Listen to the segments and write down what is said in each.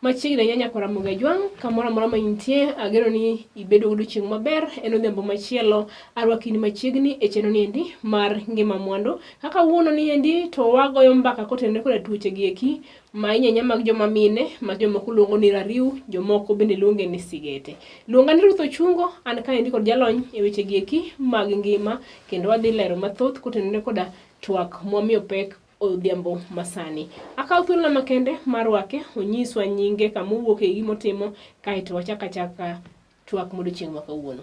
Machiegni nyanya Koramoga Jwang, kamoro amora ma intie, ageno ni ibedo godo chieng' maber, en odhiambo machielo, arwakini machiegni e chenro ni endi mar Ngima Mwandu. Kaka wuono ni endi to wagoyo mbaka kotenore koda tuoche gi eki, ma inyanya mag joma mine, ma jomoko luongo ni rariw, jomoko bende luonge ni sigete. Luonga ni Ruth Ochungo, an ka endi kod jalony e weche gi eki mag ngima, kendo wadhi lero mathoth kotenore koda twak mwamiyo pek odhiambo masani. Akaw thuolo makende marwake, onyiswa nyinge kamowuoke gimotimo, kaeto wachaka chaka twak modiochieng' ma kawuono.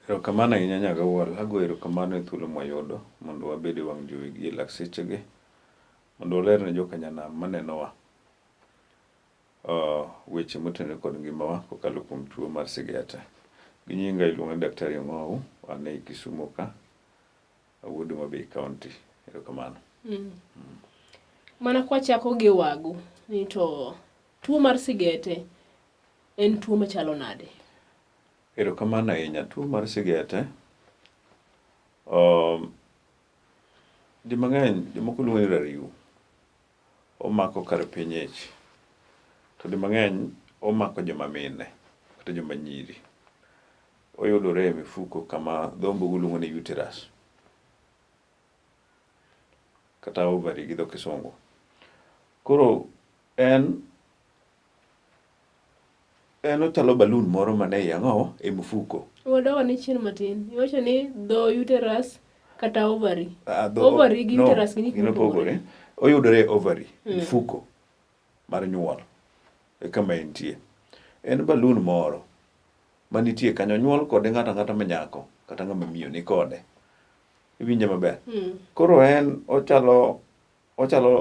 Erokamano ahinya Nyagawuol, ago erokamano e thuolo mwayudo mondo wabed e wang' jowi gi e lak sechegi, mondo waler ne jokanyanam manenowa weche motenore kod ngimawa kokalo kuom tuo mar sigete. Gi nyinga iluonga ni Daktari Ong'ow, wan e Kisumu ka, awuodo Homabay County. Erokamano. Mana kwachako gi wagu, ni to tuo mar sigete en tuo machalo nade? Erokamano ahinya. Tuo mar sigete, di mang'eny jomoko luongo ni rariw, omako kar piny ich, to di mang'eny omako joma mine kata joma nyiri. Oyudore e mifuko kama dhombogo luongo ni uterus kata ovary gi dho kisungu. Koro en ochalo balloon moro mane yang'o e mifuko. Wadogo ni chien matin. Iwacho ni dho uterus kata ovary. Ovary gi uterus gin opogore. Oyudore e ovary, mifuko mar nyuol. E kama entie. En balloon moro manitie kanyo, nyuol kode ng'ato ang'ata manyako kata ng'ama miyo ni kode. Iwinje maber. Koro en ochalo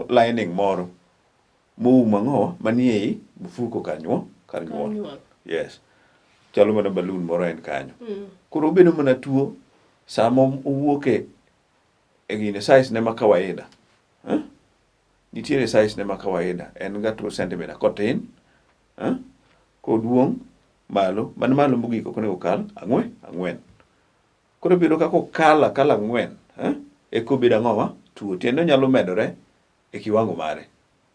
lining moro moumo ang'o manie i mifuko kar nyuol. Yes. Chalo mana balloon moro en kanyo. Koro obedo mana tuo sama owuok e gine size ne ma kawaida. Nitiere size ne ma kawaida. En ga 2 cm kotin. Koduong' malo, man malo mogik ok onego kal 4. Koro bedo kako kala 4, e kobedo ang'owa tuo. Tiende nyalo medore e kiwango mare,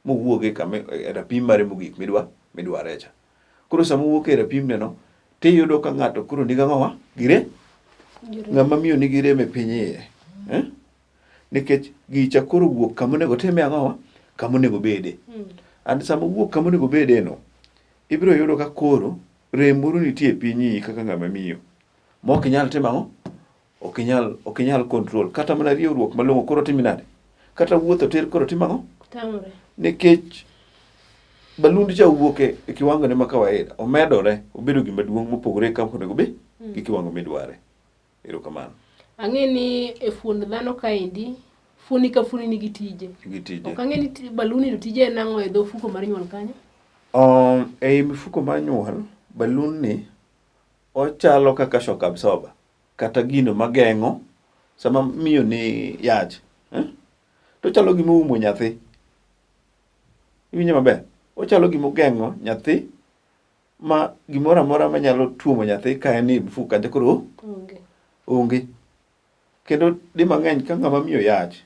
mowuoge kama e rapim mare mogik midware cha. Koro sama owuok e rapim neno, tiyudo ka ng'ato koro niga ang'owa gire, ng'ama miyo nigi rem e piny iye. Nikech gicha koro wuok kama onego time ang'owa, kama onego bede. And sama wuok kama onego bede no, ibiro yudo ka koro rem moro nitie e piny iyi kaka ng'ama miyo. Mok inyal timo ang'o? Ok inyal control. Kata mana riewruok malong'o koro timi nade? Kata wuotho tir koro timo ang'o? Tamre. Nikech balund cha wuok e kiwango ne ma kawaida, omedore, obedo gima duong' mopogore kama onego be gi kiwango midware. Erokamano. Ang'e ni e fuond dhano kaendi, fuoni ka fuoni nigi tije. Ok ang'e ni baluni to tije en ang'o e dho fuko mar nyuol kanyo? Ei mifuko mar nyuol, balloon ni ochalo kaka shock absorber kata gino mageng'o sama miyo ni yach. To chalo gima oumo nyathi. Iwinjo maber? Ochalo gima ogeng'o nyathi ma gimoro amora manyalo tuomo nyathi ka en e mifuko kanyo koro onge. Kendo di mang'eny ka ng'ama miyo yach,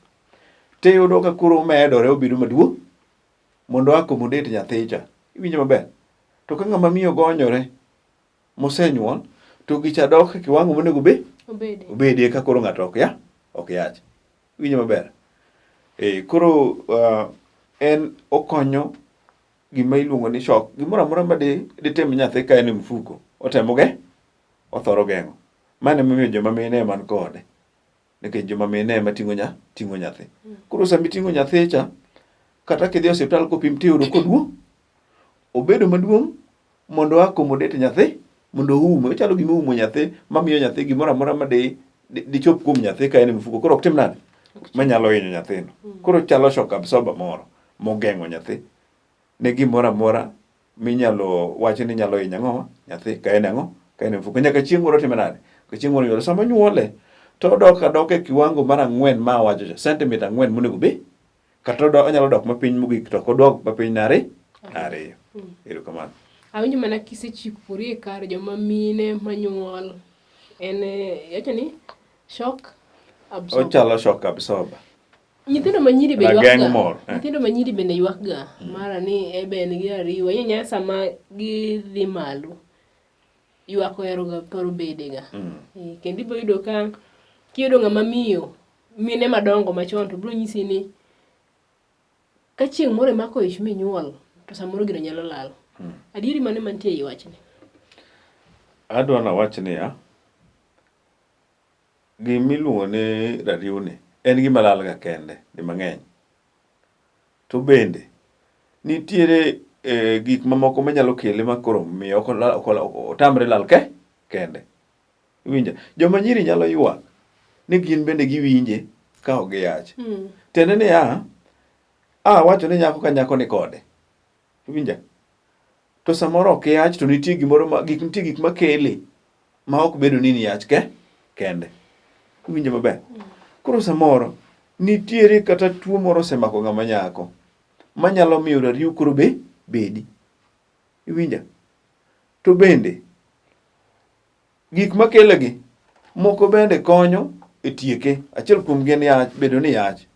tiyudo ka koro omedore obedo maduong' mondo accommodate nyathi cha. Iwinjo maber? To ka ng'ama miyo gonyore mosenyuol, to gicha dok e kiwango monego obede ka koro ng'ato ok yach. Iwinjo maber? Koro en okonyo gima iluongo ni shock. Gimoro amora ma ditim nyathi ka en e mifuko, othoro geng'o. Mano emomiyo joma mine man kode. Nikech joma mine ema ting'o nyathi. Koro sama iting'o nyathi cha, kata kidhi e osiptal kopim tiyudo koduong', obedo maduong' mondo accommodate nyathi, mondo oume. Ochalo gima oumo nyathi, mamiyo nyathi gimoro amora ma dichop kuom nyathi ka en e mifuko. Koro ok tim nade? Manyalo hinyo nyathino. Koro chalo shock absorber moro mogeng'o nyathi ne gimoro amora minyalo wachi ni nyalo hinyo ang'owa nyathi ka en ang'o? Ka en e mifuko. Nyaka chieng' moro time nade? Ka chieng' moro nyuole. Sama nyuole, to odok adok e kiwango mar 4 ma awacho cha, sentimita 4 monego be, kata onyalo dok mapiny mogik to kodok mapiny nare? 2. Erokamano. Awinjo mana kisechikori e kar joma mine manyuol. En yacho ni shock absorber. Ochalo shock absorber. Nyithindo manyiri be rageng' mor. Nyithindo manyiri bende ywak ga mara ni ben gi ariwa yenya sama gidhi malo ywak ohero ga thoro bede ga. Kendo ibo yudo ka kiyudo ng'ama miyo mine madongo machon to biro nyisi ni ka chieng' moro mako ich minyuol to samoro gino nyalo lal. Adieri mane mantie i wachni? Adwa na wach niya, gimiluongo ni rariwni en gima lal ga kende di mang'eny. To bende nitiere gik mamoko manyalo kele makoro miyo otamre lal kende. Iwinja? Joma nyiri nyalo ywak ni gin bende giwinje ka ok giyach. Tiende ni wacho ni nyako ka nyako ni kode. Iwinja? To samoro ok yach to nitie gik makele ma ok bedo ni yach kende. Iwinjo maber? Koro samoro nitiere kata tuo moro osemako ng'ama nyako manyalo miyo rariw koro bedi. Iwinja? To bende gik makele gi moko bende konyo e tieke. Achiel kuom gi en bedo ni yach.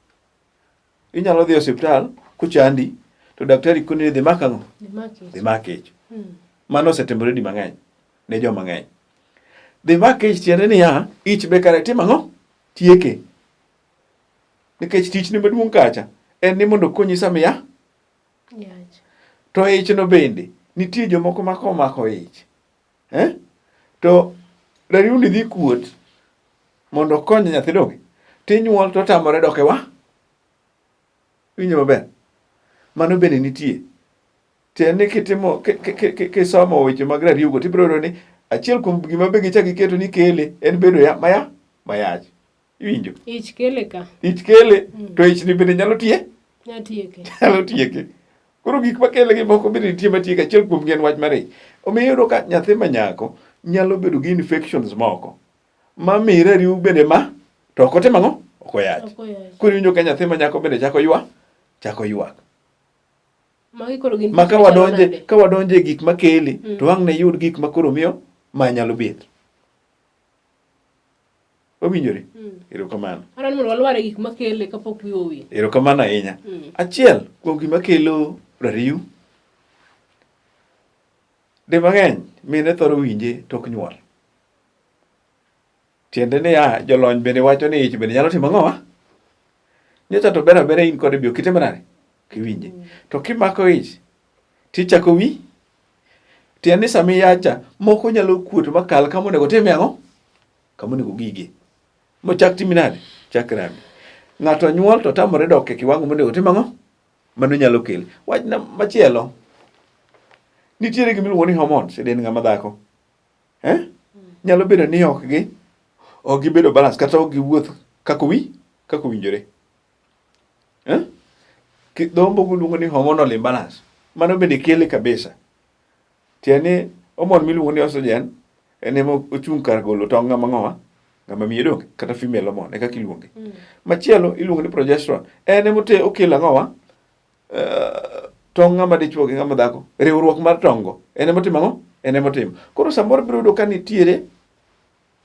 Inyalo dhi e osiptal kuchandi to daktari koni ni dhi mak ang'o? Dhi mak ich. Mano osetimore di mang'eny ne joma ng'eny. Dhi mak ich tiende ni ich be kare tim ang'o? Tieke. Nikech tich ni maduong' kacha en ni mondo konyi sama yach. To ich no bende nitie jomoko mako ich. To rariwni dhi kuot mondo okony nyathi donge tinyuol to tamore dok e Winjo maber? Mano bende nitie. Tiende kitimo kisomo weche mag rariwgo tibiro yudo ni achiel kuom gima be gichak giketo ni kele en bedo mayach. Iwinjo? Ich kele ka. Ich kele to ich ni bende nyalo tieke. Nyalo tieke. Koro gik makele gi moko bende nitie matieke. Achiel kuom gi en wach mar ich. Omiyo iyudo ka nyathi manyako nyalo bedo gi infections moko ma mi rariw bende to ok otim ang'o? Ok oyach. Koro iwinjo ka nyathi manyako bende chako ywak. Ma ka wadonje e gik makele to wang' ne yud gik makoro miyo ma nyalo bet. Owinjore? Erokamano. Aneno mondo walwar e gik makele kapok wiwa owil. Erokamano ahinya. Achiel kuom gima kelo rariw di mang'eny mine thoro winje tok nyuol. Tiende ni jolony bende wacho ni ich bende nyalo timo ang'o? Nyocha to ber in kode bio kitimo nade? Kiwinje. To kimako ich tichako tiende ni sami yacha moko nyalo kuot makal kama onego time ang'o? Kama onego gige. Mochak timi nade? Chak rami. Ng'ato nyuol to tamore dok e kiwango monego tim ang'o? Mano nyalo kele. Wach machielo. Nitiere gimiluongo ni hormones e dend ng'ama dhako. Nyalo bedo ni ok gibedo balance kata ok giwuoth kaka owinjore. Dhombo luongo ni hormonal imbalance. Mano bende kele kabisa. Tiende hormone miluongo ni estrogen en ema ochung' kar golo tong' ng'ama miyo donge kata female hormone e kaka iluonge. Machielo iluongo ni progesterone. En ema okelo ang'owa? Tong' ng'ama dichuo gi ng'ama dhako. Riwruok mar tong'go en ema otimo ang'o? En ema otimo. Koro samoro biro yudo ka nitiere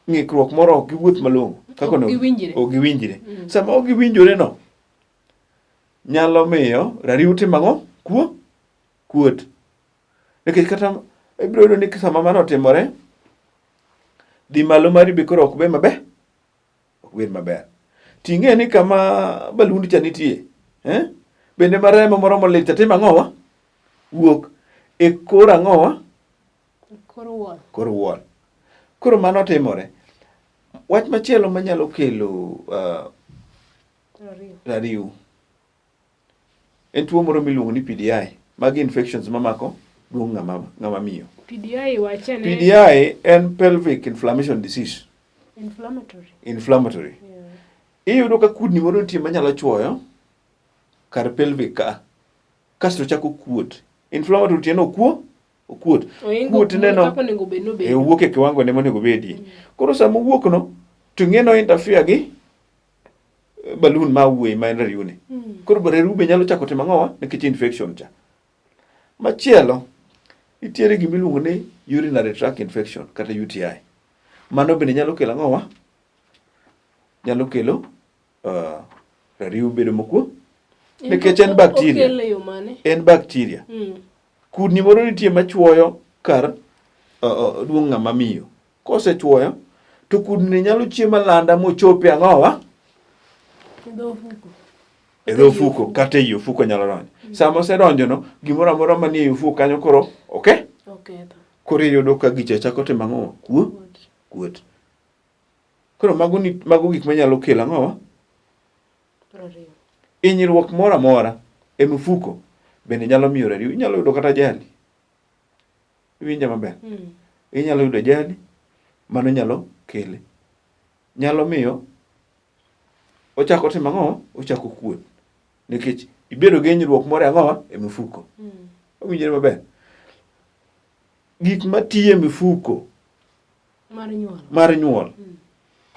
ng'ikruok moro ok giwuoth malong'o. Kaka ok giwinjre. Sama ok giwinjore no nyalo miyo rariw timo ang'o? Kuot. Nikech kata ibiro yudo ni sama mano otimore dhi malo mari be koro ok bed maber. Ting'e ni kama balundi cha nitie. Bende maremo moro molit timo ang'owa? Wuok e kor ang'owa? Kor wall. Koro mano timore. Wach machielo manyalo kelo rariw en tuo moro miluongo ni PDI. Magi infections mamako duong' ng'ama miyo. PDI en pelvic inflammation disease. Inflammatory. Iyudo ka kudni moro nitie manyalo chuoyo kar pelvic ka. Kasto chako kuot. Inflammatory tiende okuot. Kuot neno wuok e kiwango ne monego bedie. Koro sama wuok no to ng'eno interfere gi balloon ma wuoyi ma en rariwni. Koro rariw be nyalo chako timo ang'owa? Nikech infection cha. Machielo nitiere gimiluongo ni urinary tract infection kata UTI. Mano bende nyalo kelo ang'owa? Nyalo kelo rariw bedo mokuo nikech en bacteria. En bacteria. Kudni moro nitie machuoyo kar duong' ng'ama miyo. Kosechuoyo to kudni nyalo chiemo landa mochope ang'owa e dho ofuko kata e ofuko nyalo donjo. Sama osedonjo no gimoro amora manie ofuko kanyo koro koro iyudo ka gicha chako timo ang'owa kuot. Koro mago gik manyalo kelo ang'owa hinyruok moro amora e mifuko bende nyalo miyo rariw. Inyalo yudo kata ajali. Iwinja maber. Inyalo yudo ajali mano nyalo kele. Nyalo miyo ochako timo ang'owa ochako kuot nikech ibedo gi hinyruok moro ang'owa e mifuko. Owinjore maber. Gik matiyo e mifuko mar nyuol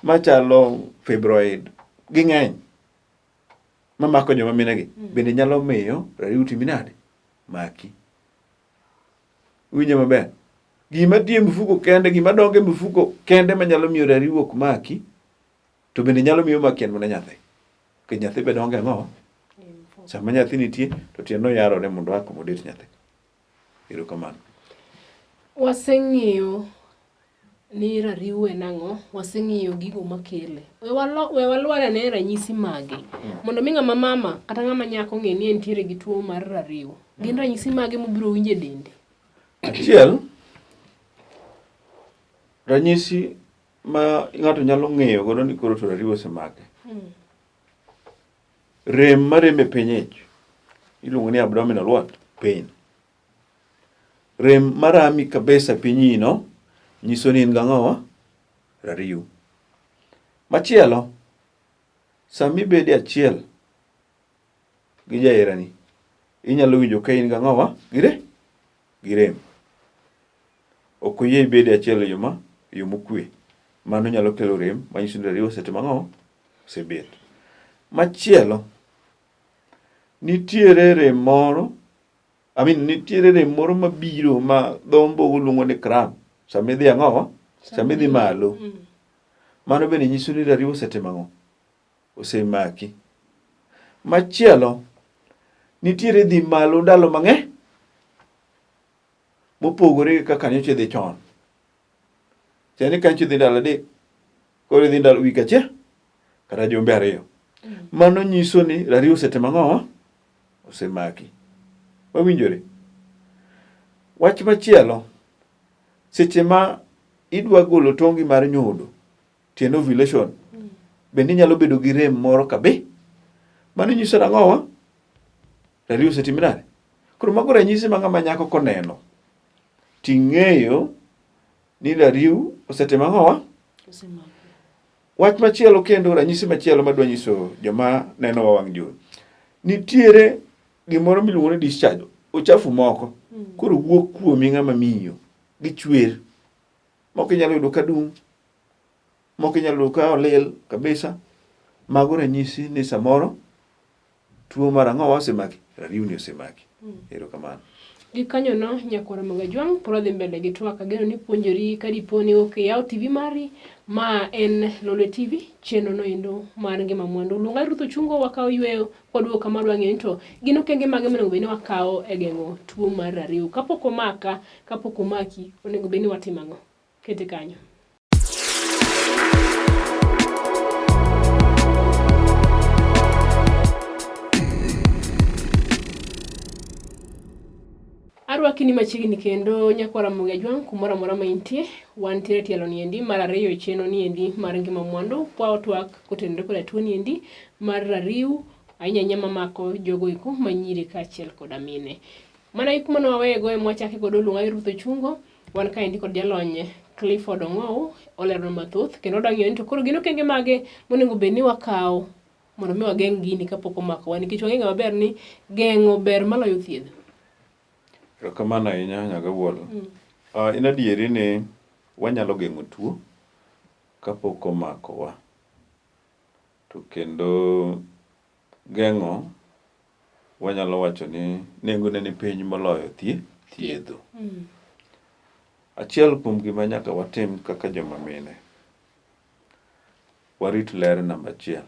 machalo fibroid ging'eny mamako joma minegi bende nyalo miyo rariw timi nade maki. Winjo maber. Gima tiyo e mifuko kende, gima dongo e mifuko kende manyalo miyo rariw ok maki to bende nyalo miyo maki en mana nyathi. Nikech nyathi be dongo ang'owa. Sama nyathi nitie to tiende oyarore mondo accommodate nyathi. Erokamano. Waseng'iyo ni rariw en ang'o, waseng'iyo gigo makele. We walwar ane ranyisi mage. Mondo mi ng'ama mama kata ng'ama nyako ng'e ni entiere gi tuo mar rariw. Gin ranyisi mage mobiro winjo e dende? Achiel, ranyisi ma ng'ato nyalo ng'eyo godo ni koro to rariw osemake. Rem marem e piny ich iluongo ni abdominal what? Pain. Rem marami kabisa piny ino nyiso ni in gang'owa rariw. Machielo, sami bede achiel gi jaherani inyalo winjo ka in gang'owa gi rem. Ok oyie ibede achiel e yo mokwe. Mano nyalo kelo rem manyiso ni rariw osetimo ang'owa osebet. Machielo, nitiere rem moro mabiro ma dho ombogo luongo ni cramp. Sama idhi ang'owa? Sama idhi malo. Mano bende nyiso ni rariw osetimo ang'o? Osemaki. Machielo, nitiere dhi malo ndalo mang'eny mopogore kaka nyocha idhi chon. Chani kanyo idhi ndalo adek, koro idhi ndalo wik achiel kata jumbe ariyo. Mano nyiso ni rariw osetimo ang'owa? Osemaki. Wawinjore? Wach machielo, seche ma idwa golo tongi mar nyodo, tiende ovulation, bende nyalo bedo gi rem moro kabe. Mano nyiso ang'owa? Rariw osetimo nade? Koro mago ranyisi ma ng'ama nyako koneno ting'eyo ni rariw osetimo ang'owa? Osemaki. Wach machielo kendo, ranyisi machielo madwa nyiso joma neno wawang' jowi. Nitiere gimoro miluongo ni discharge, uchafu moko. Koro wuok kuomi ng'ama miyo gi chwer. Moko inyalo yudo ka dum, moko inyalo yudo ka olil kabisa. Mago ranyisi ni samoro tuo mar ang'owa osemaki, rariw ni osemaki. Erokamano. Gi kanyo no nyakwara Magajwang' poro dhi mbele gi twak. Ageno ni puonjori ka diponi yaw TV mari ma en Lolwe TV, cheno no endo mar Ngima Mwandu. Luonga Ruth Ochungo wakao yweyo kwadwo kama dwang'e to gino okenge mage monego bed ni wakao e geng'o tuo mar rariw. Kapok omaki onego bed ni watimo ang'o? Kete kanyo. Arwakini machiegni kendo nyakwara Magajwang' kumoro amora ma intie, wantiere tielo ni endi mar ariyo cheno ni endi mar Ngima Mwandu. Kwa otwak kotenore koda tuo ni endi mar rariw ahinya mamako jogo iko manyiri kaachiel koda mine. Mana ikuma no wawego e mwachake godo luonga Ruth Ochungo, wan ka endi kod jalony Clifford Ong'ow olero mathoth kendo dang'eyo ni to koro gino kenge mage monego bed ni wakao mondo mi wageng' gini kapok omako wa, nikech wang'eyo maber ni geng'o ber maloyo thiedho. Erokamano ahinya Nyagawuola. In adieri ni wanyalo geng'o tuo kapok omakowa. To kendo geng'o wanyalo wacho ni nengone ni piny moloyo thiedho. Achiel kuom gima nyaka watim kaka joma mine, warit ler namba achiel.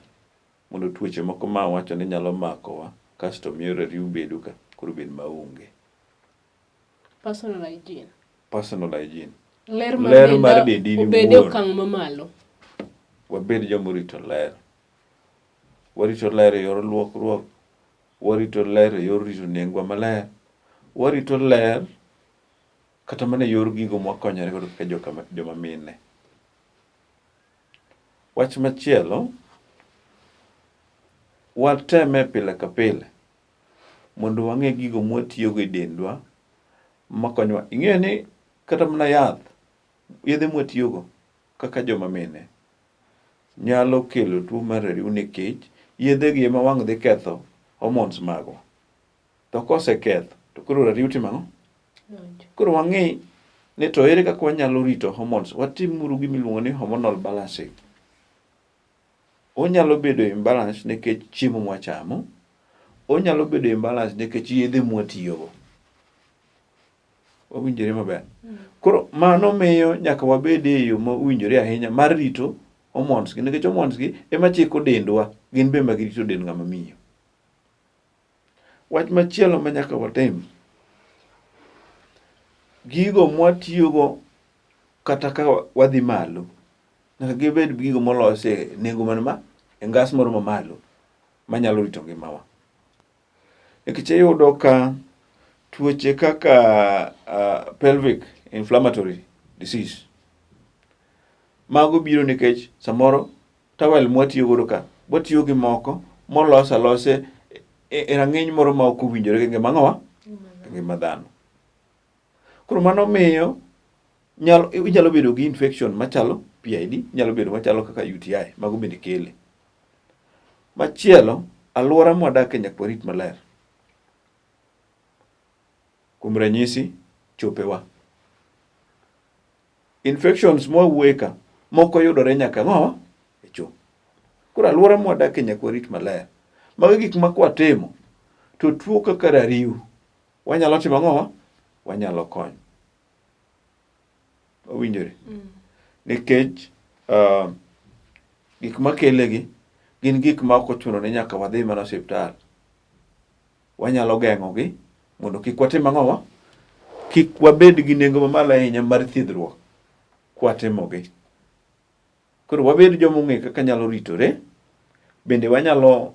mondo tuoche moko ma wacho ni nyalo makowa kasto miyo rariw bedo ka koro bed maonge. Personal hygiene. Personal hygiene. Ler mar dendi ni obede okang' mamalo. Wabed jomorito ler. Warito ler e yor luokruok. Warito ler e yor rito nengwa maler. Warito ler kata mana e yor gigo mwakonyore godo kaka joma mine. Wach machielo, wateme pile ka pile mondo wang'e gigo mwatiyogo e dendwa makonyowa. Ing'eyo ni kata mana yedhe mwatiyogo kaka joma mine nyalo kelo tuo mar rariw nikech yedhegi ema wang' dhi ketho hormones magwa. To koseketho to koro rariw timo ang'o? Koro wang'e ni to ere kaka wanyalo rito hormones. Watimuru gimiluongo ni hormonal balancing. Onyalo bedo imbalance nikech chiemo mwachamo. Onyalo bedo imbalance nikech yedhe mwatiyogo. Wawinjore maber. Koro mano miyo nyaka wabed e yo mowinjore ahinya mar rito hormones gi, nikech hormones gi ema chiko dendwa, gin be magirito dend ng'ama miyo. Wach machielo ma nyaka watim, gigo mwatiyogo kata ka wadhi malo nyaka gibed gigo molos e nengo man e ngas moro mamalo manyalo rito ngimawa. Nikech iyudo ka tuoche kaka pelvic inflammatory disease mago biro nikech samoro towel mwatiyo godo ka watiyo gi moko molos alose e rang'iny moro ma ok owinjore gi ngima dhano. Koro mano miyo inyalo bedo gi infection machalo PID, nyalo bedo machalo kaka UTI, mago bende kele. Machielo, alwora mwadakie nyaka warit maler. Kuom ranyisi, chopewa. Infections mwawuoye ka moko yudore nyaka ng'owa e cho. Koro alwora mwadakie nyaka warit maler. Mago gik ma kwatimo to tuo kaka rariw wanyalo timo ang'owa? Wanyalo konyo. Owinjore. Nikech gik makelegi gin gik ma ok ochuno ni nyaka wadhi mana osiptal. Wanyalo geng'ogi mondo kik watim ang'owa? Kik wabed gi nengo mamalo ahinya mar thiedhruok kwatimogi. Koro wabed jomong'e kaka nyalo ritore, bende wanyalo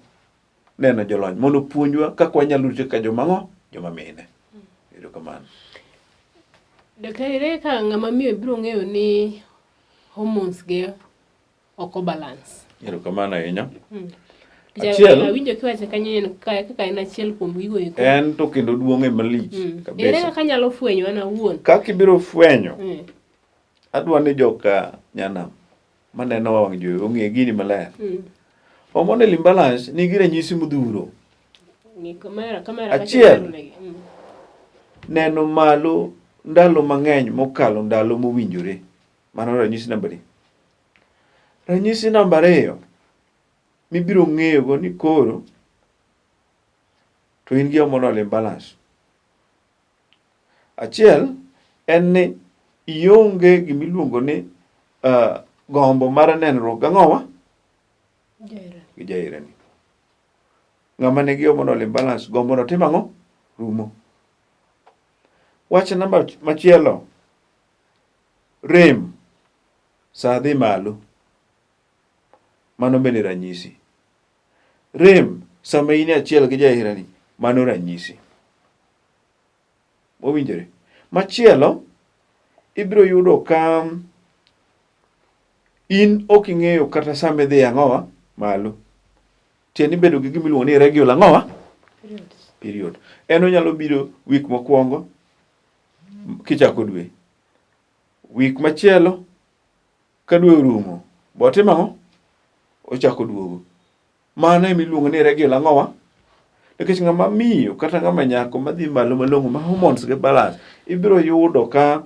neno jolony mondo puonjwa kaka wanyalo rito ka joma mine. Erokamano. Daktari, ka ng'ama miyo biro ng'eyo ni hormones ge ok balance. Erokamano ahinya. Achiel, awinjo kiwacho kanyo kaka en achiel kuom gigo eko. En to kendo duong'e malich kabisa. Ere kaka nyalo fwenyo an awuon? Kaka ibiro fwenyo, adwa ni joka nyanam maneno wang' jowi ong'e gini maler. Hormonal imbalance nigi ranyisi modhuro. Achiel, neno malo ndalo mang'eny mokalo ndalo mowinjore. Mano ranyisi namba 2. Ranyisi namba 2 mibiro ng'eyogo ni koro to in gi hormonal imbalance. Achiel en ni ionge gimiluongo ni gombo mar nenruok gang'owa? Gi jaherani. Ng'ama nigi hormonal imbalance gombo no timo ang'o? Rumo. Wach namba machielo, rem sa dhi malo. Mano bende ranyisi. Rem sama in achiel gi jaherani, mano ranyisi. Owinjore. Machielo, ibiro yudo ka in ok ing'eyo kata sama idhi ang'owa? Malo. Tieni bedo gi gimiluongo ni irregular ang'owa? Period. En onyalo biro week mokwongo kichako dwe. Week machielo ka dwe orumo, botimo ang'o? Ochako duogo. Mano emiluongo ni irregular ang'owa? Nikech ng'ama miyo kata ng'ama nyako madhi malo malong'o ma hormones ge balance, ibiro yudo ka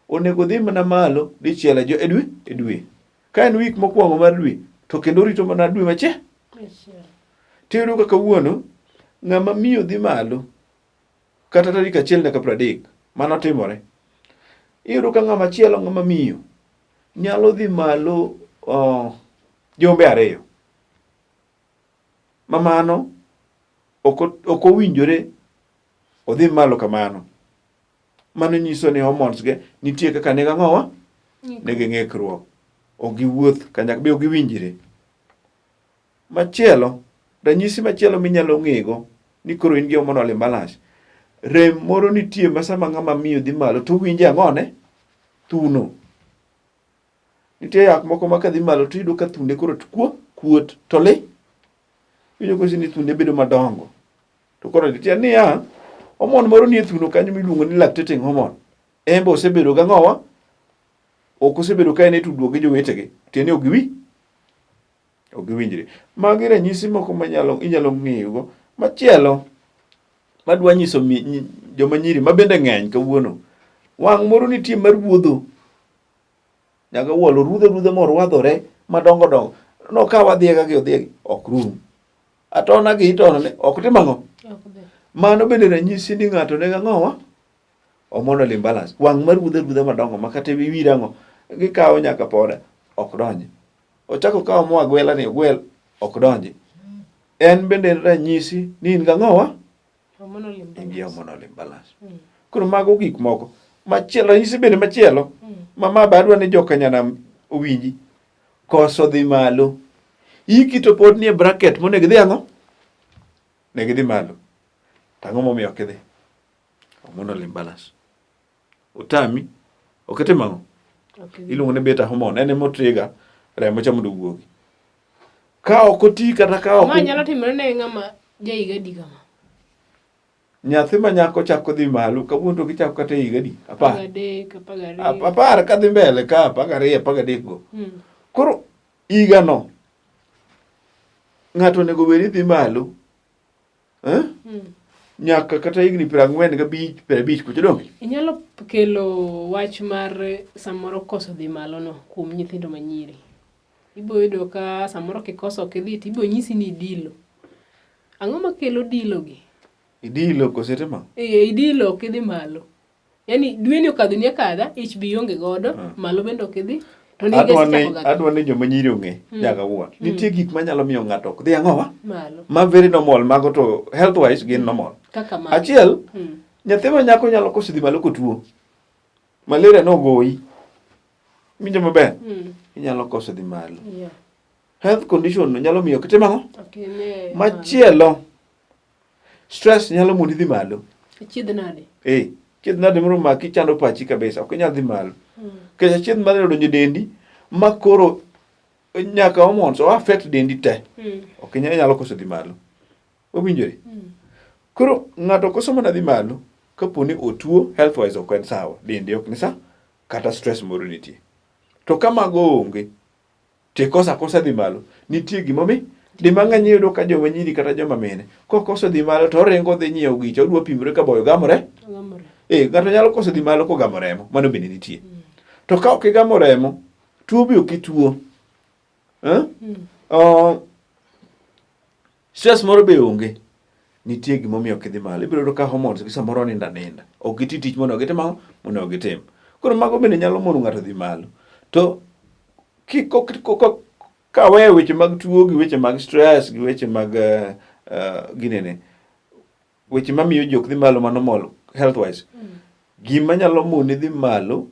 onego dhi mana malo dichiel e dwe. Ka en week mokwongo mar dwe, to kendo rito mana dwe machielo. Tiyudo ka kawuono ng'ama miyo dhi malo kata tarik 1 nyaka 30, mano timore. Iyudo ka ng'ama chielo ng'ama miyo nyalo dhi malo jumbe 2. mamano ok owinjore odhi malo kamano. Mano nyiso ni hormones ge nitie kaka ne gang'owa ne ging'ikruok, ok giwuoth kanyakla, be ok giwinjre. Machielo, ranyisi machielo minyalo ng'ego ni koro in gi hormonal imbalance, rem moro nitie ma sama ng'ama miyo dhi malo to winje ang'one thuno. Nitie yak moko ma kadhi malo to iyudo ka thunde koro kuot to li. Iyudo kosi ni thunde bedo madongo. To koro nitie niya, hormone moro nie thuno kanyo miluongo ni lactating hormone. Embe osebedo gang'owa, ok osebedo ka en e tudruok gi jowetege, tiende ok giwinjre. Magi ranyisi moko inyalo ng'eyogo. Machielo madwa nyiso joma nyiri ma bende ng'eny kawuono, wang' moro nitie maruodho, nyaka wuolo rudho morwadhore madongo dongo. No ka wadhiega gi odhiegi ok rum. Atona gi itonone ok tim ang'o. Mano bende ranyisi ni ng'ato ne gang'owa hormonal imbalance. Wang' marudho madongo makata wiyi rang'o gikawo nyaka poda ok donji. Ochako kawo moa gwela ni ogwel ok donji. En bende ranyisi ni in gang'owa hormonal imbalance. Koro mago gik moko. Machielo, ranyisi bende machielo mama badwa ni jokanyanam owinji, koso dhi malo. Iki to pod nie bracket monego dhi ang'o? Nego dhi malo. Tang'o momiyo ok idhi? Hormonal imbalance. Otami, ok itim ang'o? Iluongo ni beta hormone, en ema otrigger remo cha mondo owuogi. Ka ok oti kata ka ok... Ma nyalo timore ne ng'ama jahiga adi kama? Nyathi ma nyako chako dhi malo, kawuono to gichako kata higa adi? 13, 10 kadhi mbele ka 12, 13 go. Koro higano ng'ato onego bed ni dhi malo. Nyaka kata higni 45, 50 kucho donge. Inyalo kelo wach mar samoro koso dhi malo no kuom nyithindo manyiri. Ibo yudo ka samoro kikoso kidhi to ibo nyisi ni idilo. Ang'o makelo dilo gi? Idilo kosete ma? Idilo kidhi malo. Yani dweni okadho ni akadha, HB onge godo, malo bende okidhi. Adwa ni joma nyiri ong'e nyaka wuon. Nitie gik manyalo miyo ng'ato ok dhi ang'owa? Malo. Ma very normal, mago to health wise gin normal. Kaka malo. Achiel, nyathi ma nyako nyalo koso dhi malo kotuo. Malaria no goyi. Minjo maber? Inyalo koso dhi malo. Health condition nyalo miyo kitim ang'o? Machielo, stress nyalo moni dhi malo. Chiedh nade? Chiedh nade moro ma kichando pachi kabisa, ok inyal dhi malo. Kech chiedh madhi donjo dendi ma koro nyaka hormones o affect dendi te. Ok inyalo koso dhi malo. Owinjore? Koro ng'ato koso mana dhi malo kaponi otuo, health wise ok en sawa, dendi ok ni sawa, kata stress moro nitie. To kamago onge, kosa dhi malo, nitie gimomi, di mang'eny yudo ka joma nyiri kata joma mine, kokoso dhi malo to oringo dhi nyiewo gicha, odwa pimore ka boyo gamore. Ng'ato nyalo koso dhi malo kogamo remo, mano bende nitie. To ka ok igamo remo, tuo be ok ituo. Stress moro be onge, nitie gimomiyo ok idhi malo. Ibiro yudo ka hormones gi samoro ninda. Ok giti tich mondo gitim ang'o? Mondo gitim. Koro mago bende nyalo mono ng'ato dhi malo. To ka weyo weche mag tuo gi weche mag stress gi weche mag weche mamiyo jok dhi malo manormal health wise, gima nyalo moni dhi malo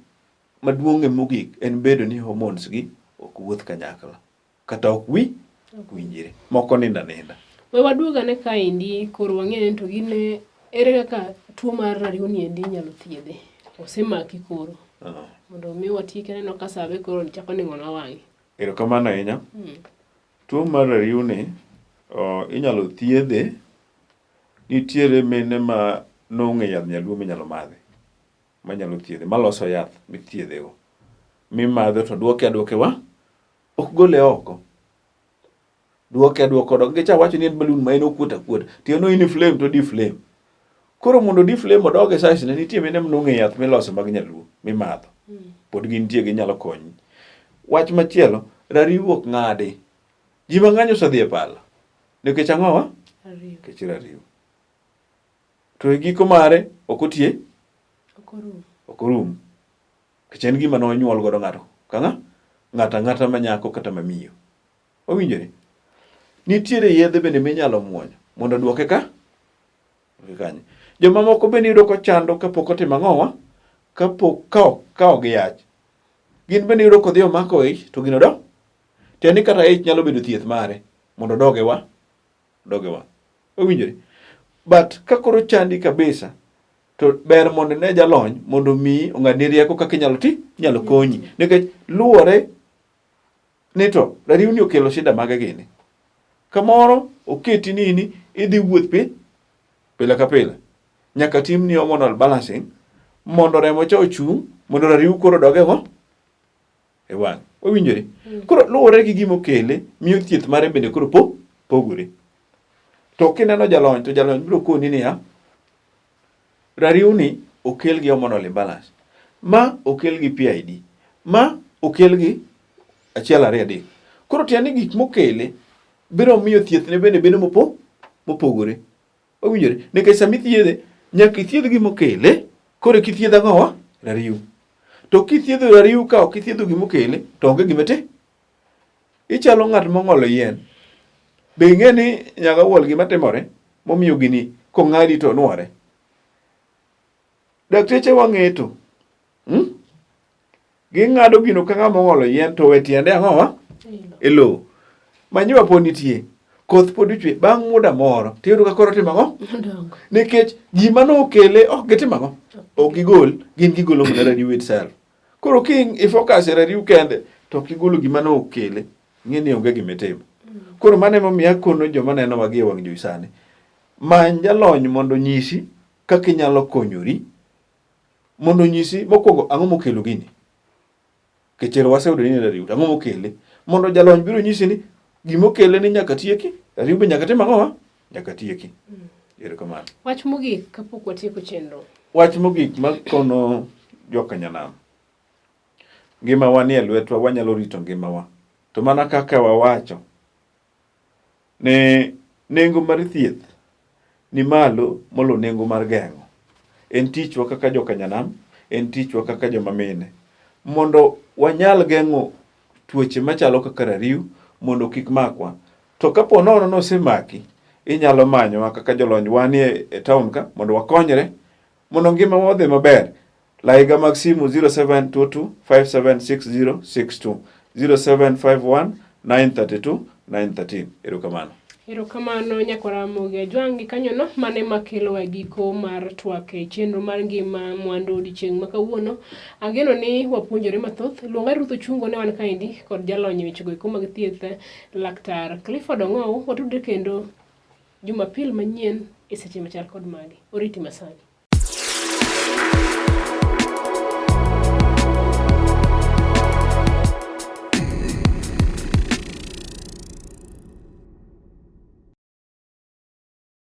maduong'e mogik en bedo ni hormones gi ok wuoth kanyakla kata ok winjire, moko ninda. We waduoga ne kaendi koro wang'e to gine ere kaka tuo mar rariw ni endi nyalo thiedhe. Osemaki koro. Mondo mi watieke neno ka sabe koro chako ning'ona wang'e. Erokamano ahinya. Tuo mar rariw ni inyalo thiedhe. Nitiere mine ma nong'e yath nyaluo minyalo madhe, manyalo thiedhe, maloso yath mithiedhego, mimadho to duoke ok gole oko. Duoke dok. Gicha wacho ni en balloon ma en okuot akuot. Tiyo no inflame to deflame. Koro mondo deflame odoge size ne, nitie mine nong'e yath miloso mag nyaluo mimadho. Pod gintie ginyalo konyi. Wach machielo, rariw ok ng'adi. Ji mang'eny osedhi e pala. Nikech ang'owa? Nikech rariw. To e giko mare ok otie? Ok orum. Nikech en gima nonyuol godo ng'ato. Ng'ata ma nyako kata ma miyo. Owinjore? Nitiere yedhe bende minyalo muonyo mondo duoke kanye. Joma moko bende yudo kochando kapok otimo ang'owa, kapok kao gi yach. Gin bende yudo kodhi omako ich to gino do. Tieni kata ich nyalo bedo thieth mare mondo doge wa. Owinjore. But ka koro chandi kabisa to ber mondo ne jalony mondo mi ong'adni rieko kaka nyalo konyi. Nikech luwore ni to rariwni okelo shida mage gini. Kamoro oketi nini idhi wuoth pile ka pile. Nyaka timni hormonal balancing mondo remo cha ochung' mondo rariw koro doge e wang'. Owinjore. Koro luwore gi gima okele miyo thieth mare bende koro pogore. To kineno jalony to jalony biro koni niya, rariwni okel gi hormonal imbalance. Ma okel gi PID. Ma okel gi 1, 2, 3. Koro tiani gik mokele biro miyo thieth ne bende bedo mopogore. Owinjore. Nikech sami thiedhe nyaka ithiedh gima okele, koro kithiedho ang'owa rariw. To kithiedho rariw ka ok ithiedho gima okele to onge gima te. Ichalo ng'at mong'olo yien. Be ing'e ni nyaka wuol gima timore momiyo gini kong'adi to nuore. Dakteche wang'eto. Ging'ado gino ka ng'ama ong'olo yien to we tiende ang'owa e lowo. Manyiwa pod nitie. Koth pod ochwe. Bang' muda moro tiyudo ka koro timo ang'o? Nikech gima nokele ok gitimo ang'o? Ok gigol. Gin gigolo mana rariw itself. Koro ifocus e rariw kende to kigolo gima nokele. Ng'e ni onge gima timo. Koro mano emomiyo akono joma neno wagi e wang' jowi sani. Many jalony mondo nyisi kaka inyalo konyori. Mondo nyisi mokwongo ang'o mokelo gini. Kechero waseyudo ni rariw. Ang'o mokele? Mondo jalony biro nyisi ni gima okele ni nyaka tieki. Rariw be nyaka tim ang'owa? Nyaka tieki. Erokamano. Wach mogik kapok watieko chenro. Wach mogik makono jokanyanam. Ngimawa ni e lwetwa, wanyalo rito ngimawa. To mana kaka wawacho, ne nengo mar thieth ni malo molo nengo mar geng'o. En tichwa kaka jokanyanam, en tichwa kaka joma mine. Mondo wanyal geng'o tuoche machalo kaka rariw mondo kik makwa. To kapo nono nosemaki, inyalo manyowa kaka jolony wanie e town ka mondo wakonyre mondo ngimawa odhi maber. Laiga mag simu 0722 576062 0751 932 913. Erokamano. Erokamano nyakora Moge Jwangi kanyono mane makelo wa giko mar twak e chenro mar Ngima Mwandu odiochieng' ma kawuono. Ageno ni wapuonjore mathoth. Luonga Ruth Ochungo ne wan kaendi kod jalony wechego eko mag thieth Laktar Clifford Ong'ow. Watudre kendo Jumapil manyien e seche machal kod magi. Oriti masani.